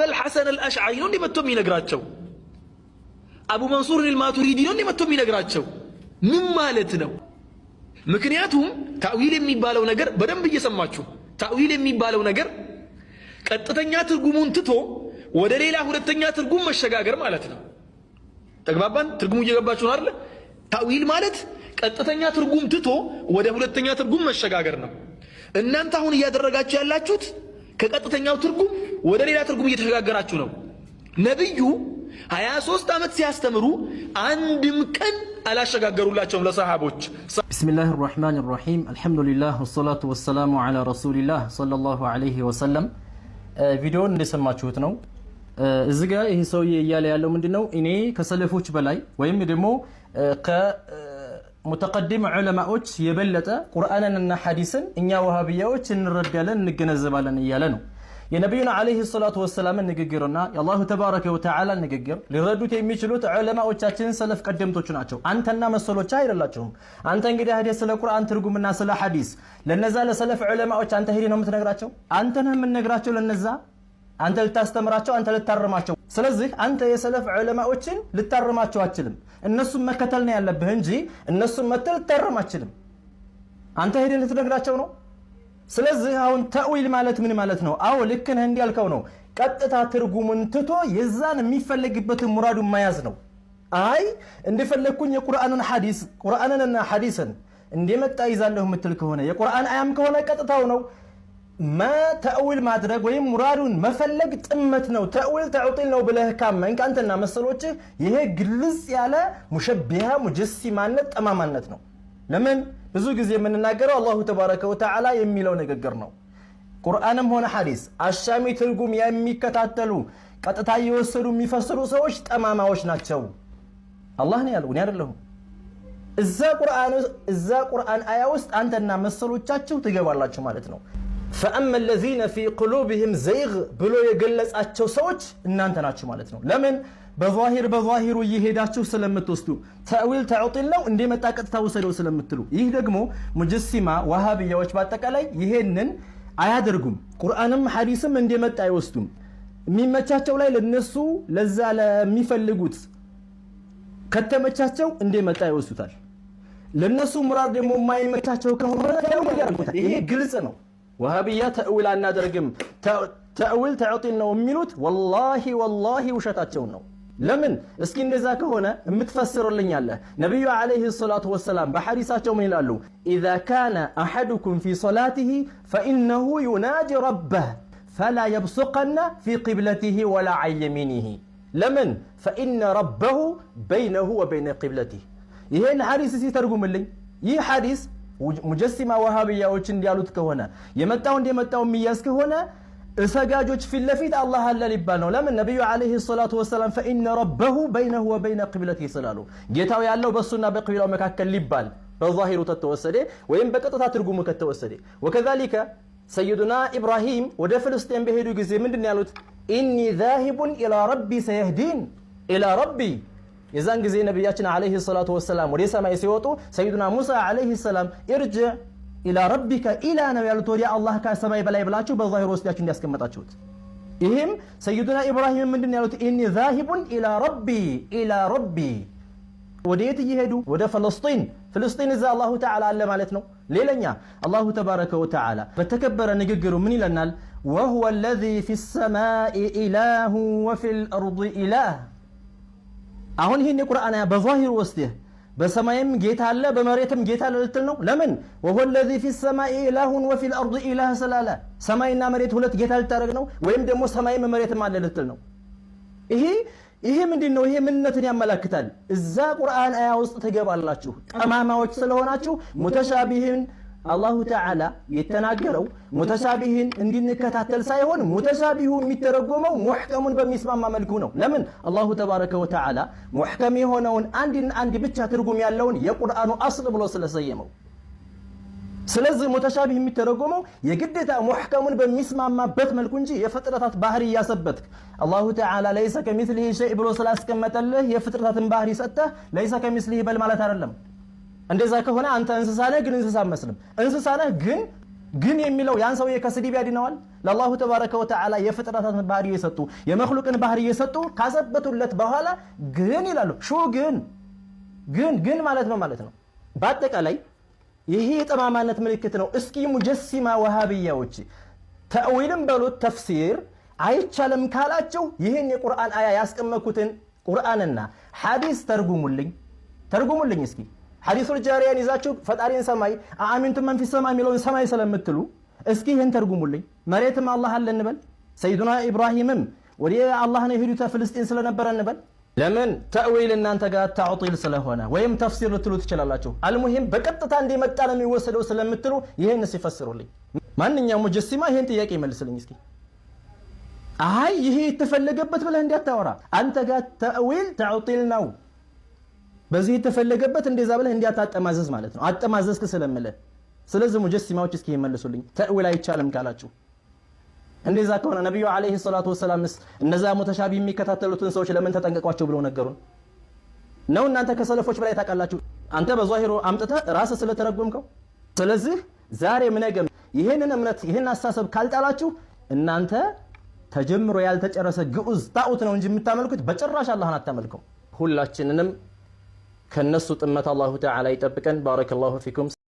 الحسن الأشعري ነው እንደመጥቶ የሚነግራቸው አቡ መንሱር አልማቱሪዲ ነው እንደመጥቶ የሚነግራቸው ምን ማለት ነው? ምክንያቱም ታዊል የሚባለው ነገር በደንብ እየሰማችሁ ታዊል የሚባለው ነገር ቀጥተኛ ትርጉሙን ትቶ ወደ ሌላ ሁለተኛ ትርጉም መሸጋገር ማለት ነው። ተግባባን? ትርጉሙ እየገባችሁ ነው አይደል? ታዊል ማለት ቀጥተኛ ትርጉም ትቶ ወደ ሁለተኛ ትርጉም መሸጋገር ነው። እናንተ አሁን እያደረጋችሁ ያላችሁት ከቀጥተኛው ትርጉም ወደ ሌላ ትርጉም እየተሸጋገራችሁ ነው። ነብዩ 23 ዓመት ሲያስተምሩ አንድም ቀን አላሸጋገሩላቸውም ለሰሃቦች። ቢስሚላሂር ረህማኒር ረሂም አልሐምዱሊላህ ወሰላቱ ወሰላሙ ዐላ ረሱሊላህ ሰለላሁ ዐለይሂ ወሰለም። ቪዲዮውን እንደሰማችሁት ነው። እዚህ ጋር ይሄ ሰውዬ እያለ ያለው ምንድነው? እኔ ከሰለፎች በላይ ወይም ደግሞ ከሙተቀድም ዑለማዎች የበለጠ ቁርአንንና ሐዲስን እኛ ወሃቢያዎች እንረዳለን እንገነዘባለን እያለ ነው። የነብዩና አለይሂ ሰላቱ ወሰላም ንግግርና የአላሁ ተባረከ ወተዓላ ንግግር ሊረዱት የሚችሉት ዑለማዎቻችን ሰለፍ ቀደምቶች ናቸው። አንተና መሰሎች አይደላችሁም። አንተ እንግዲህ ሄደህ ስለ ቁርአን ትርጉምና ስለ ሐዲስ ለነዛ ለሰለፍ ዑለማዎች አንተ ሄደህ ነው የምትነግራቸው? አንተ ነህ የምትነግራቸው ለነዛ? አንተ ልታስተምራቸው፣ አንተ ልታርማቸው። ስለዚህ አንተ የሰለፍ ዑለማዎችን ልታርማቸው አትችልም። እነሱን መከተል ነው ያለብህ እንጂ እነሱን መተል ልታርም አትችልም። አንተ ሄደህ ልትነግራቸው ነው። ስለዚህ አሁን ተእዊል ማለት ምን ማለት ነው? አዎ ልክ ነህ እንዲያልከው ነው። ቀጥታ ትርጉሙን ትቶ የዛን የሚፈልግበትን ሙራዱን መያዝ ነው። አይ እንደፈለኩኝ የቁርአንን ሐዲስ ቁርአንንና ሐዲስን እንደመጣ ይዛለሁ የምትል ከሆነ የቁርአን አያም ከሆነ ቀጥታው ነው ተእዊል ማድረግ ወይም ሙራዱን መፈለግ ጥመት ነው። ተእዊል ተዕጢል ነው ብለህ ካመንክ አንተና መሰሎችህ ይሄ ግልጽ ያለ ሙሸቢሃ ሙጀሲማነት ጠማማነት ነው። ለምን ብዙ ጊዜ የምንናገረው አላሁ ተባረከ ወተዓላ የሚለው ንግግር ነው። ቁርአንም ሆነ ሐዲስ አሻሚ ትርጉም የሚከታተሉ ቀጥታ እየወሰዱ የሚፈስሩ ሰዎች ጠማማዎች ናቸው። አላህ ነው ያለው፣ እኔ አይደለሁም። እዛ ቁርአን አያ ውስጥ አንተና መሰሎቻችሁ ትገባላችሁ ማለት ነው። فأما الذين في قلوبهم زيغ ብሎ የገለጻቸው ሰዎች እናንተ ናችሁ ማለት ነው። ለምን በዛሂሩ እየሄዳችሁ ስለምትወስዱ ተእዊል ተዕጢል ነው እንደመጣ ቀጥታ ወሰደው ስለምትሉ። ይህ ደግሞ ሙጀሲማ ወሃቢያዎች በአጠቃላይ ይሄንን አያደርጉም። ቁርአንም ሐዲስም እንደመጣ አይወስዱም። የሚመቻቸው ላይ ለነሱ ለዛ ለሚፈልጉት ከተመቻቸው እንደመጣ ይወስዱታል። ለነሱ ሙራድ ደግሞ የማይመቻቸው ከሆነ ይሄ ግልጽ ነው። ወሃቢያ ተእዊል አናደርግም ተእዊል ተዕጢል ነው የሚሉት ወላሂ ውሸታቸውን ነው። ለምን እስኪ እንደዛ ከሆነ የምትፈስሩልኝ አለ። ነብዩ አለይሂ ሰላቱ ወሰላም በሐዲሳቸው ምን ይላሉ? ኢዛ ካነ አሐዱኩም ፊ ሶላቲሂ ፈኢነሁ ዩናጂ ረበህ ፈላ የብሱቀነ ፊ ቂብለቲሂ ወላ ዐን የሚኒሂ። ለምን ፈኢነ ረበሁ በይነሁ ወበይነ ቂብለቲህ። ይሄን ሐዲስ ሲተርጉምልኝ ይህ ሐዲስ ሙጀሲማ ወሃቢያዎች እንዲያሉት ከሆነ የመጣው እንደመጣው የሚያዝ ከሆነ እሰጋጆች ፊት ለፊት አላህ አለ ሊባል ነው። ለምን ነብዩ አለይሂ ሰላቱ ወሰላም ፈኢነ ረበሁ በይነሁ ወበይነ ቂብለቲሂ ስላሉ ጌታው ያለው በሱና በቂብላው መካከል ሊባል በዛሂሩ ተተወሰደ ወይም በቀጥታ ትርጉሙ ከተወሰደ። ወከዛሊከ ሰይዱና ኢብራሂም ወደ ፍልስጤም በሄዱ ጊዜ ምንድን ያሉት? ኢኒ ዛሂቡን ኢላ ረቢ ሰየህዲን ኢላ ረቢ። የዛን ጊዜ ነብያችን አለይሂ ሰላቱ ወሰላም ወደ ሰማይ ሲወጡ ሰይዱና ሙሳ አለይሂ ሰላም ኢርጅዕ ኢላ ረቢከ ኢላ ነው ያሉት። ወደ አላህ ከሰማይ በላይ ብላችሁ በዛሂር ወስዳችሁ እንዲያስቀምጣችሁት። ይህም ሰይዱና ኢብራሂም ምንድን ያሉት? ኢኒ ዛሂቡን ኢላ ረቢ። ወደ የት እየሄዱ? ወደ ፍልስጤን እዛ አላሁ ተዓላ አለ ማለት ነው። ሌላኛ አላሁ ተባረከ ወተዓላ በተከበረ ንግግሩ ምን ይለናል? ወሁወ አለዚ ፊ ሰማኢ ኢላሁ ወፊል አርዲ ኢላህ። አሁን ይህን የቁርአን አያ በዛሂር ወስደህ በሰማይም ጌታ አለ በመሬትም ጌታ አለ ልትል ነው። ለምን ወሁወ الذي في السماء إله وفي الأرض إله ስላለ ሰማይና መሬት ሁለት ጌታ ልታረግ ነው? ወይም ደግሞ ሰማይም መሬትም አለ ልትል ነው? ይሄ ምንድነው? ይሄ ምንነትን ያመለክታል። እዛ ቁርአን አያ ውስጥ ትገባላችሁ። ጠማማዎች ስለሆናችሁ ሙተሻቢህን አላሁ ተዓላ የተናገረው ሙተሻቢህን እንድንከታተል ሳይሆን ሙተሻቢሁ የሚተረጎመው ሙህከሙን በሚስማማ መልኩ ነው። ለምን አላሁ ተባረከ ወተዓላ ሙህከም የሆነውን አንድ ብቻ ትርጉም ያለውን የቁርአኑ አስል ብሎ ስለሰየመው። ስለዚህ ሙተሻቢህ የሚተረጎመው የግዴታ ሙህከሙን በሚስማማበት መልኩ እንጂ የፍጥረታት ባህሪ ያሰበትክ አላሁ ተዓላ ለይሰ ከሚስሊሂ ሸይ ብሎ ስላስቀመጠልህ የፍጥረታትን ባህሪ ሰጥተህ ለይሰ ከሚስሊሂ በል ማለት አይደለም። እንደዛ ከሆነ አንተ እንስሳ ነህ ግን እንስሳ መስልም፣ እንስሳ ነህ ግን ግን የሚለው ያን ሰውዬ ከስድብ ያድነዋል? ለአላሁ ተባረከ ወተዓላ የፍጥረታትን ባህሪ የሰጡ የመክሉቅን ባህሪ የሰጡ ካሰበቱለት በኋላ ግን ይላሉ። ግን ማለት ነው። በአጠቃላይ ይሄ የጠማማነት ምልክት ነው። እስኪ ሙጀሲማ ወሃቢያዎች ተእዊልም በሉት ተፍሲር አይቻልም ካላችሁ ይህን የቁርአን አያ ያስቀመጥኩትን ቁርአንና ሐዲስ ተርጉሙልኝ እስኪ። ሐዲሱል ጃሪያን ይዛችሁ ፈጣሪን ሰማይ አአሚንቱም መን ፊስ ሰማይ የሚለውን ሰማይ ስለምትሉ እስኪ ይህን ተርጉሙልኝ። መሬትም አላህ አለ እንበል፣ ሰይዱና ኢብራሂምም ወደ አላህ ነው የሄዱት ፍልስጤን ስለነበረ እንበል። ለምን ተእዊል እናንተ ጋር ተዕጢል ስለሆነ ወይም ተፍሲር ልትሉ ትችላላችሁ። አልሙሂም በቀጥታ እንደመጣ ነው የሚወሰደው ስለምትሉ ይህን ሲፈስሩልኝ። ማንኛውም ሙጀሲማ ይህን ጥያቄ ይመልስልኝ እስኪ። አይ ይሄ የተፈለገበት ብለህ እንዲያታወራ አንተ ጋር ተእዊል ተዕጢል ነው። በዚህ የተፈለገበት እንደዛ ብለህ እንዲያታጠማዘዝ ማለት ነው። አጠማዘዝክ ስለምልህ። ስለዚህ ሙጀሲማዎች እስኪ ይመልሱልኝ ተእዊል አይቻልም ካላችሁ። እንደዛ ከሆነ ነብዩ አለይሂ ሰላቱ ወሰላም እነዛ ሙተሻቢ የሚከታተሉትን ሰዎች ለምን ተጠንቀቋቸው ብለው ነገሩን ነው? እናንተ ከሰለፎች በላይ ታውቃላችሁ። አንተ በዛሂሩ አምጥተህ ራስህ ስለተረጎምከው። ስለዚህ ዛሬም ነገም ይሄንን እምነት ይሄን አስተሳሰብ ካልጣላችሁ እናንተ ተጀምሮ ያልተጨረሰ ግዑዝ ጣዖት ነው እንጂ የምታመልኩት በጭራሽ አላህን አታመልከው። ሁላችንንም ከነሱ ጥመት አላሁ ተዓላ ይጠብቀን። ባረከላሁ ፊኩም።